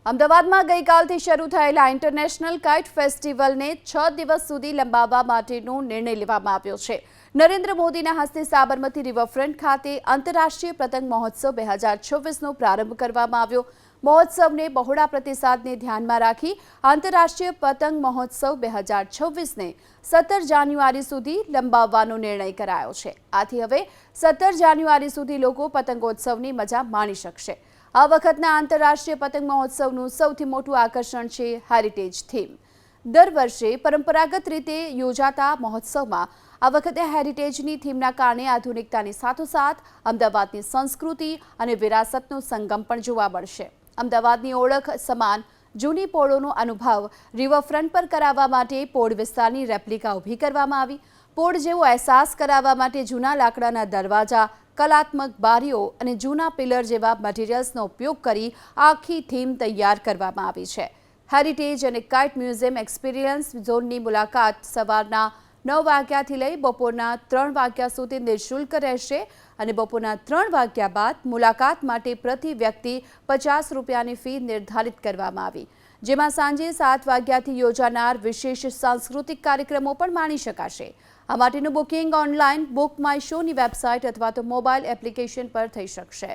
અમદાવાદમાં ગઈકાલથી શરૂ થયેલા ઇન્ટરનેશનલ કાઇટ ફેસ્ટિવલને 6 દિવસ સુધી લંબાવવા માટેનો નિર્ણય લેવામાં આવ્યો છે. નરેન્દ્ર મોદીના હસ્તે સાબરમતી રિવરફ્રન્ટ ખાતે આંતરરાષ્ટ્રીય પતંગ મહોત્સવ 2026નો પ્રારંભ કરવામાં આવ્યો. મહોત્સવને બહોળા પ્રતિસાદને ધ્યાનમાં રાખી આંતરરાષ્ટ્રીય પતંગ મહોત્સવ 2026ને 17 જાન્યુઆરી સુધી લંબાવવાનો નિર્ણય કરાયો છે. આથી હવે 17 જાન્યુઆરી સુધી લોકો પતંગોત્સવની મજા માણી શકશે. આ વખતના આંતરરાષ્ટ્રીય પતંગ મહોત્સવનું સૌથી મોટું આકર્ષણ છે હેરિટેજ થીમ. દર વર્ષે પરંપરાગત રીતે યોજાતા મહોત્સવમાં આ વખતે હેરિટેજની થીમના કારણે આધુનિકતાની સાથોસાથ અમદાવાદની સંસ્કૃતિ અને વિરાસતનો સંગમ પણ જોવા મળશે. અમદાવાદની ઓળખ સમાન જૂની પોળોનો અનુભવ રિવરફ્રન્ટ પર કરાવવા માટે પોળ વિસ્તારની રેપ્લિકા ઊભી કરવામાં આવી. પોળ જેવો અહેસાસ કરાવવા માટે જૂના લાકડાના દરવાજા, કલાત્મક બારીઓ અને જૂના પિલર જેવા મટીરિયલ્સનો ઉપયોગ કરી આખી થીમ તૈયાર કરવામાં આવી છે. હેરિટેજ અને કાઇટ મ્યુઝિયમ એક્સપિરિયન્સ ઝોનની મુલાકાત સવારના 9 વાગ્યાથી લઈ બપોરના 3 વાગ્યા સુધી નિઃશુલ્ક રહેશે અને બપોરના 3 વાગ્યા બાદ મુલાકાત માટે પ્રતિ વ્યક્તિ 50 રૂપિયાની ફી નિર્ધારિત કરવામાં આવી, જેમાં સાંજે 7 વાગ્યાથી યોજાનાર વિશેષ સાંસ્કૃતિક કાર્યક્રમો પણ માણી શકાશે. આ માટેનું બુકિંગ ઓનલાઈન બુક માય શોની વેબસાઇટ અથવા તો મોબાઈલ એપ્લિકેશન પર થઈ શકશે.